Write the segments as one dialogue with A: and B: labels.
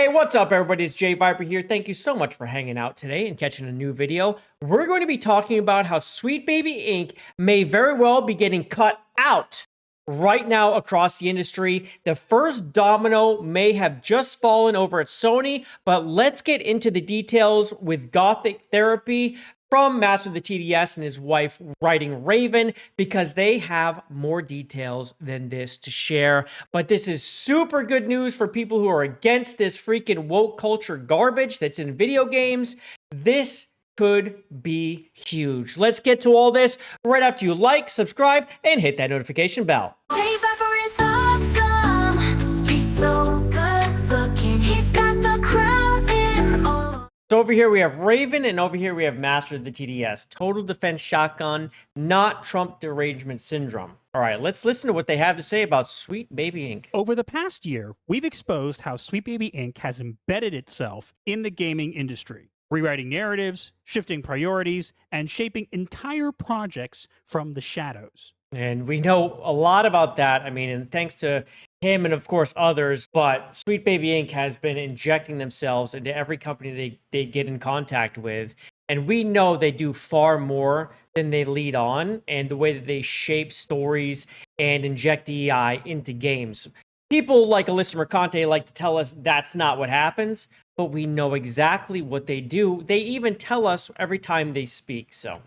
A: Hey, what's up everybody? It's JayViper here. Thank you so much for hanging out today and catching a new video. We're going to be talking about how Sweet Baby Inc. may very well be getting cut out right now across the industry. The first domino may have just fallen over at Sony, but let's get into the details with Gothic Therapy from Master of the TDS and his wife writing Raven, because they have more details than this to share. But this is super good news for people who are against this freaking woke culture garbage that's in video games. This could be huge. Let's get to all this right after you like, subscribe, and hit that notification bell.
B: JayViper is awesome. He's so good looking. He's got the crowd in awe.
A: So over here we have Raven, and over here we have Master of the TDS. Total Defense Shotgun, not Trump Derangement Syndrome. All right, let's listen to what they have to say about Sweet Baby Inc.
C: Over the past year, we've exposed how Sweet Baby Inc. has embedded itself in the gaming industry, rewriting narratives, shifting priorities, and shaping entire projects from the shadows.
A: And we know a lot about that. I mean, and thanks to him and of course others, but Sweet Baby Inc. has been injecting themselves into every company they get in contact with. And we know they do far more than they lead on, and the way that they shape stories and inject DEI into games. People like Alyssa Mercante like to tell us that's not what happens, but we know exactly what they do. They even tell us every time they speak, so.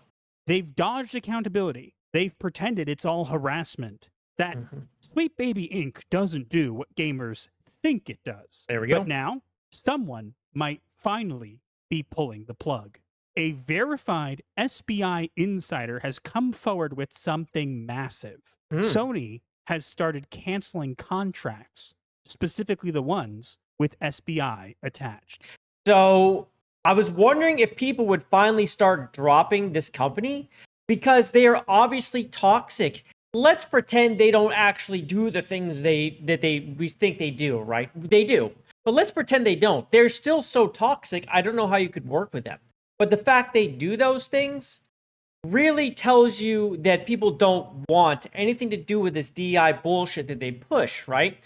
C: They've dodged accountability. They've pretended it's all harassment. That Sweet Baby Inc. doesn't do what gamers think it does.
A: There we go.
C: But now, someone might finally be pulling the plug. A verified SBI insider has come forward with something massive. Sony has started canceling contracts, specifically the ones with SBI attached.
A: So I was wondering if people would finally start dropping this company, because they are obviously toxic. Let's pretend they don't actually do the things we think they do, right? They do. But let's pretend they don't. They're still so toxic, I don't know how you could work with them. But the fact they do those things really tells you that people don't want anything to do with this DEI bullshit that they push, right?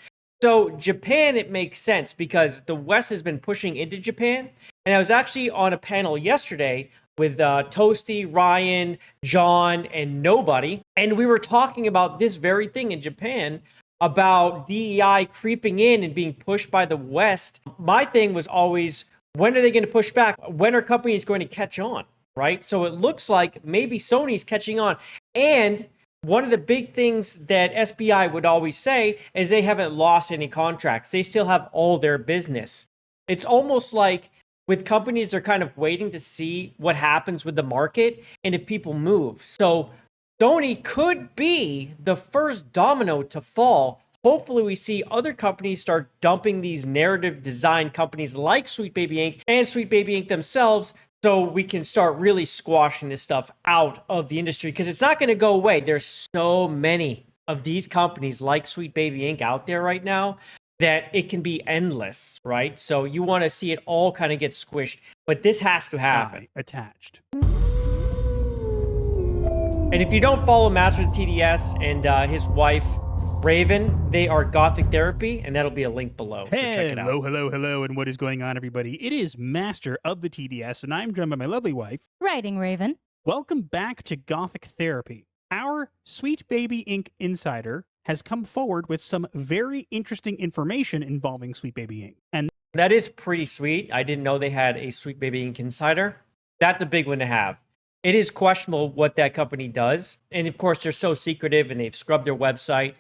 A: So Japan, it makes sense because the West has been pushing into Japan. And I was actually on a panel yesterday with Toasty, Ryan, John, and Nobody. And we were talking about this very thing in Japan, about DEI creeping in and being pushed by the West. My thing was always, when are they going to push back? When are companies going to catch on, right? So it looks like maybe Sony's catching on. And one of the big things that SBI would always say is they haven't lost any contracts. They still have all their business. It's almost like with companies, they're kind of waiting to see what happens with the market and if people move. So Sony could be the first domino to fall. Hopefully we see other companies start dumping these narrative design companies like Sweet Baby Inc. and Sweet Baby Inc. themselves, so we can start really squashing this stuff out of the industry, because it's not going to go away. There's so many of these companies like Sweet Baby Inc. out there right now that it can be endless, right? So you want to see it all kind of get squished, but this has to happen.
C: Attached.
A: And if you don't follow Master of the TDS and his wife, Raven, they are Gothic Therapy, and that'll be a link below. So check it out.
C: Hello, and what is going on, everybody? It is Master of the TDS, and I'm joined by my lovely wife.
D: Writing Raven.
C: Welcome back to Gothic Therapy. Our Sweet Baby Inc. insider has come forward with some very interesting information involving Sweet Baby Inc. And
A: that is pretty sweet. I didn't know they had a Sweet Baby Inc. insider. That's a big one to have. It is questionable what that company does. And of course, they're so secretive and they've scrubbed their website.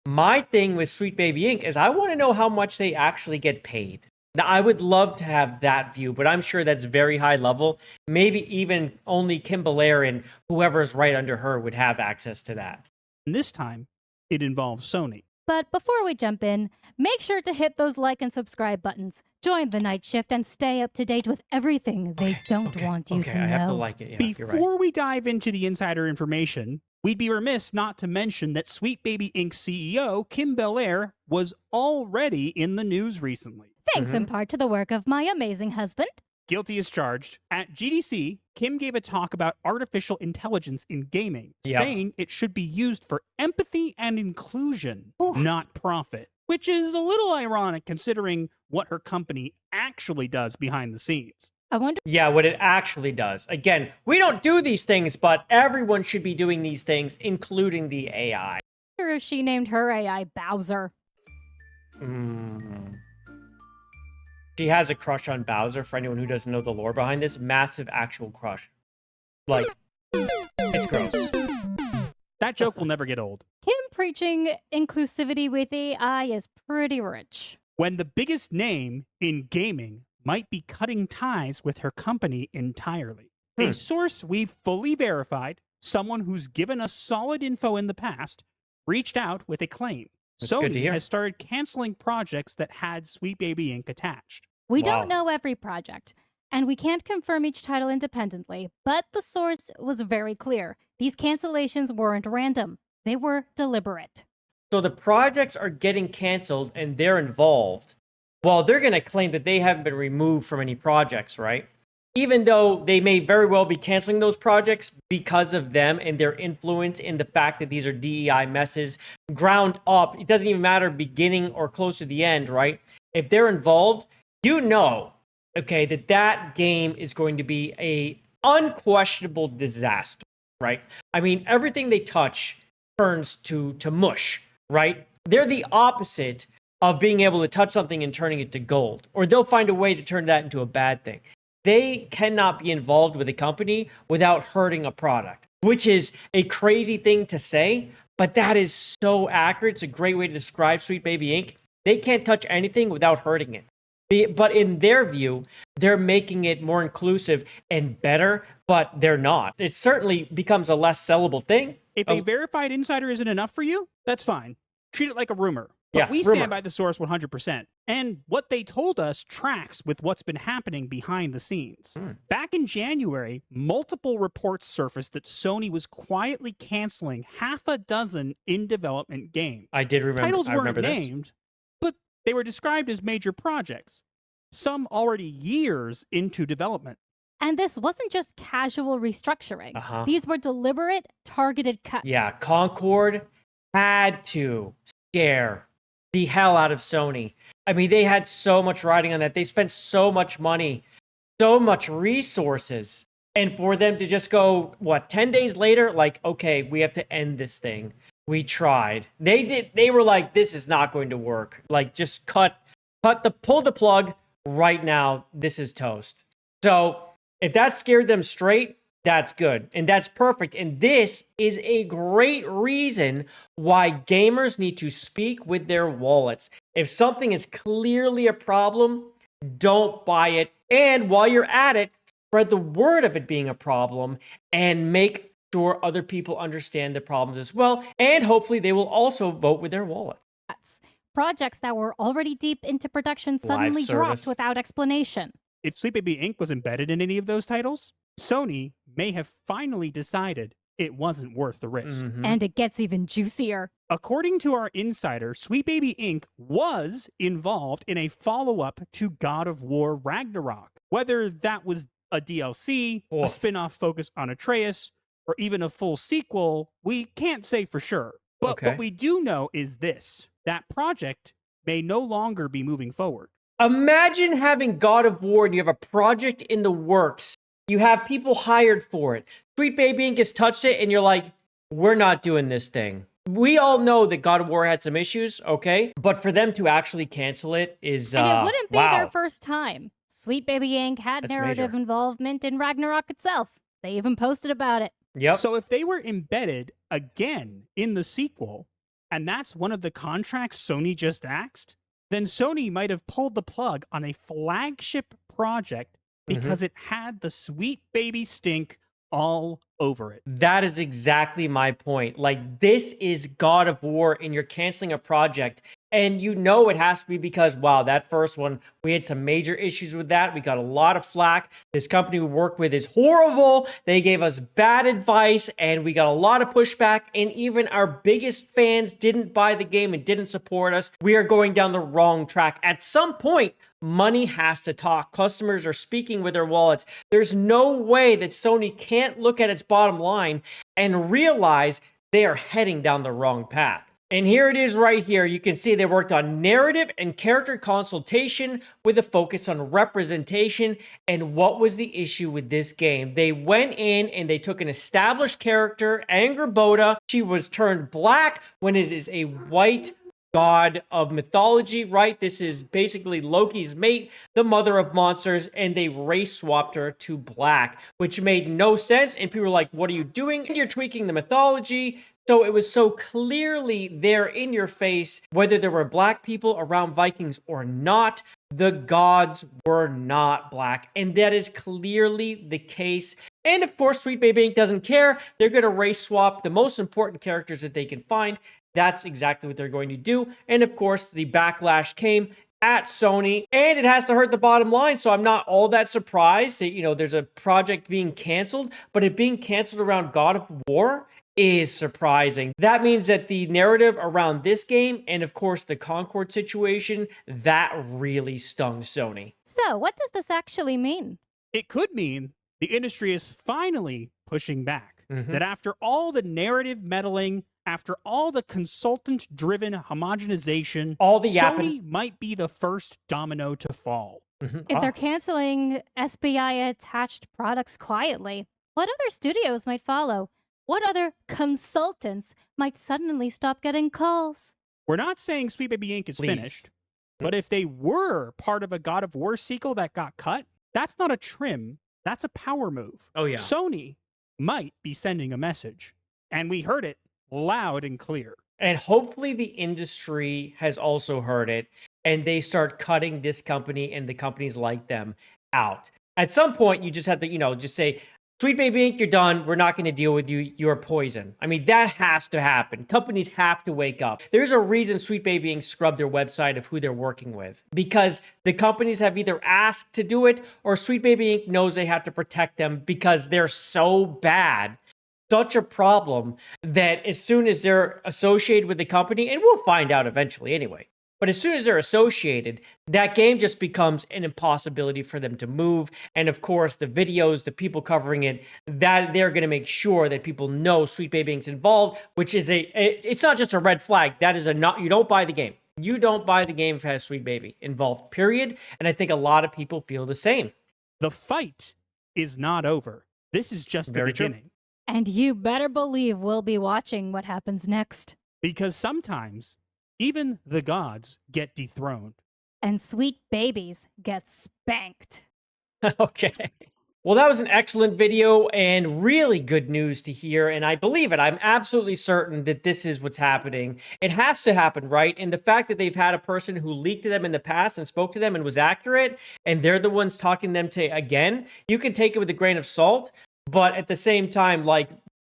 A: My thing with Sweet Baby Inc. is I want to know how much they actually get paid. Now, I would love to have that view, but I'm sure that's very high level. Maybe even only Kim Belair and whoever's right under her would have access to that.
C: this time, it involves Sony.
D: But before we jump in, make sure to hit those like and subscribe buttons. Join the night shift and stay up to date with everything they don't want you to know.
A: I have to like it. Yeah,
C: Before we dive into the insider information, we'd be remiss not to mention that Sweet Baby Inc. CEO Kim Belair was already in the news recently.
D: Thanks in part to the work of my amazing husband.
C: Guilty as charged. At GDC, Kim gave a talk about artificial intelligence in gaming, saying it should be used for empathy and inclusion, not profit. Which is a little ironic considering what her company actually does behind the scenes.
D: I wonder
A: Yeah, what it actually does. Again, we don't do these things, but everyone should be doing these things, including the AI.
D: if she named her AI Bowser.
A: She has a crush on Bowser, for anyone who doesn't know the lore behind this. Massive actual crush. Like, it's gross.
C: That joke will never get old.
D: Kim preaching inclusivity with AI is pretty rich.
C: When the biggest name in gaming might be cutting ties with her company entirely. A source we've fully verified, someone who's given us solid info in the past, reached out with a claim.
A: That's good to
C: Sony
A: hear.
C: has started canceling projects that had Sweet Baby Inc. attached.
D: We
A: Wow.
D: don't know every project, and we can't confirm each title independently, but the source was very clear. These cancellations weren't random. They were deliberate.
A: So the projects are getting canceled and they're involved. Well, they're going to claim that they haven't been removed from any projects, right? Even though they may very well be canceling those projects because of them and their influence in the fact that these are DEI messes ground up. It doesn't even matter beginning or close to the end, right? If they're involved, you know, okay, that game is going to be a unquestionable disaster, right? I mean, everything they touch turns to mush, right? They're the opposite of being able to touch something and turning it to gold, or they'll find a way to turn that into a bad thing. They cannot be involved with a company without hurting a product, which is a crazy thing to say, but that is so accurate. It's a great way to describe Sweet Baby Inc. They can't touch anything without hurting it. But in their view, they're making it more inclusive and better, but they're not. It certainly becomes a less sellable thing.
C: If a verified insider isn't enough for you, that's fine. Treat it like a rumor. But
A: Yeah,
C: we
A: rumor.
C: stand by the source 100%. And what they told us tracks with what's been happening behind the scenes. Back in January, multiple reports surfaced that Sony was quietly canceling half a dozen in-development games.
A: I did remember.
C: Titles
A: I
C: weren't
A: remember this.
C: named, but they were described as major projects, some already years into development.
D: And this wasn't just casual restructuring.
A: Uh-huh.
D: These were deliberate, targeted cuts.
A: Yeah, Concord had to scare the hell out of Sony. I mean, they had so much riding on that. They spent so much money, so much resources. And for them to just go, 10 days later, like, okay, we have to end this thing. We tried. They were like, this is not going to work. Like, just pull the plug right now. This is toast. So if that scared them straight, that's good. And that's perfect. And this is a great reason why gamers need to speak with their wallets. If something is clearly a problem, don't buy it. And while you're at it, spread the word of it being a problem and make sure other people understand the problems as well. And hopefully they will also vote with their wallet.
D: Projects that were already deep into production suddenly dropped without explanation.
C: If Sweet Baby Inc. was embedded in any of those titles, Sony may have finally decided it wasn't worth the risk.
D: And it gets even juicier.
C: According to our insider, Sweet Baby Inc. was involved in a follow-up to God of War Ragnarok. Whether that was a DLC, a spin-off focused on Atreus, or even a full sequel, we can't say for sure. But what we do know is this: that project may no longer be moving forward.
A: Imagine having God of War and you have a project in the works. You have people hired for it. Sweet Baby Inc. has touched it and you're like, we're not doing this thing. We all know that God of War had some issues, okay? But for them to actually cancel it is,
D: And it wouldn't be
A: wow.
D: their first time. Sweet Baby Inc. had
A: That's
D: narrative
A: major.
D: involvement in Ragnarok itself. They even posted about it.
A: Yep.
C: So if they were embedded again in the sequel, and that's one of the contracts Sony just axed, then Sony might have pulled the plug on a flagship project because it had the Sweet Baby stink all over it.
A: That is exactly my point. Like, this is God of War and you're canceling a project. And you know it has to be because, wow, that first one, we had some major issues with that. We got a lot of flack. This company we work with is horrible. They gave us bad advice and we got a lot of pushback. And even our biggest fans didn't buy the game and didn't support us. We are going down the wrong track. At some point, money has to talk. Customers are speaking with their wallets. There's no way that Sony can't look at its bottom line and realize they are heading down the wrong path. And here it is right here. You can see they worked on narrative and character consultation with a focus on representation. And what was the issue with this game? They went in and they took an established character, Angrboda. She was turned black when it is a white god of mythology, right? This is basically Loki's mate, the mother of monsters, and they race swapped her to black, which made no sense. And people were like, what are you doing? And you're tweaking the mythology. So it was so clearly there in your face, whether there were black people around Vikings or not, the gods were not black. And that is clearly the case. And of course, Sweet Baby Inc. doesn't care. They're going to race swap the most important characters that they can find. That's exactly what they're going to do. And of course, the backlash came at Sony, and it has to hurt the bottom line. So I'm not all that surprised that, there's a project being canceled, but it being canceled around God of War is surprising. That means that the narrative around this game, and of course the Concord situation, that really stung Sony.
D: So, what does this actually mean?
C: It could mean the industry is finally pushing back. That after all the narrative meddling, after all the consultant-driven homogenization,
A: all the
C: Sony might be the first domino to fall.
D: If they're canceling SBI-attached products quietly, what other studios might follow? What other consultants might suddenly stop getting calls?
C: We're not saying Sweet Baby Inc. is finished, but if they were part of a God of War sequel that got cut, that's not a trim, that's a power move.
A: Oh, yeah.
C: Sony might be sending a message, and we heard it loud and clear.
A: And hopefully the industry has also heard it, and they start cutting this company and the companies like them out. At some point, you just have to, just say, Sweet Baby Inc., you're done. We're not going to deal with you. You're poison. I mean, that has to happen. Companies have to wake up. There's a reason Sweet Baby Inc. scrubbed their website of who they're working with, because the companies have either asked to do it or Sweet Baby Inc. knows they have to protect them because they're so bad, such a problem, that as soon as they're associated with the company, and we'll find out eventually anyway, but as soon as they're associated, that game just becomes an impossibility for them to move. And of course, the videos, the people covering it, that they're going to make sure that people know Sweet Baby Inc.'s involved, which is it's not just a red flag. That is you don't buy the game. You don't buy the game if it has Sweet Baby involved, period. And I think a lot of people feel the same.
C: The fight is not over. This is just the beginning.
D: True. And you better believe we'll be watching what happens next.
C: Because sometimes even the gods get dethroned.
D: And sweet babies get spanked.
A: Okay. Well, that was an excellent video and really good news to hear. And I believe it. I'm absolutely certain that this is what's happening. It has to happen, right? And the fact that they've had a person who leaked to them in the past and spoke to them and was accurate, and they're the ones talking them to again, you can take it with a grain of salt. But at the same time,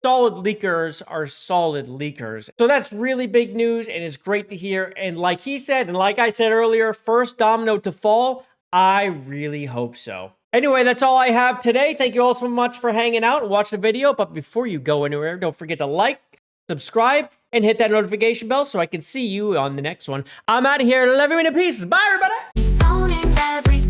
A: solid leakers are solid leakers. So that's really big news, and it's great to hear. And like he said, and like I said earlier, first domino to fall, I really hope so. Anyway, that's all I have today. Thank you all so much for hanging out and watching the video. But before you go anywhere, don't forget to like, subscribe, and hit that notification bell so I can see you on the next one. I'm out of here. Love you in pieces. Bye, everybody.
B: He's owning every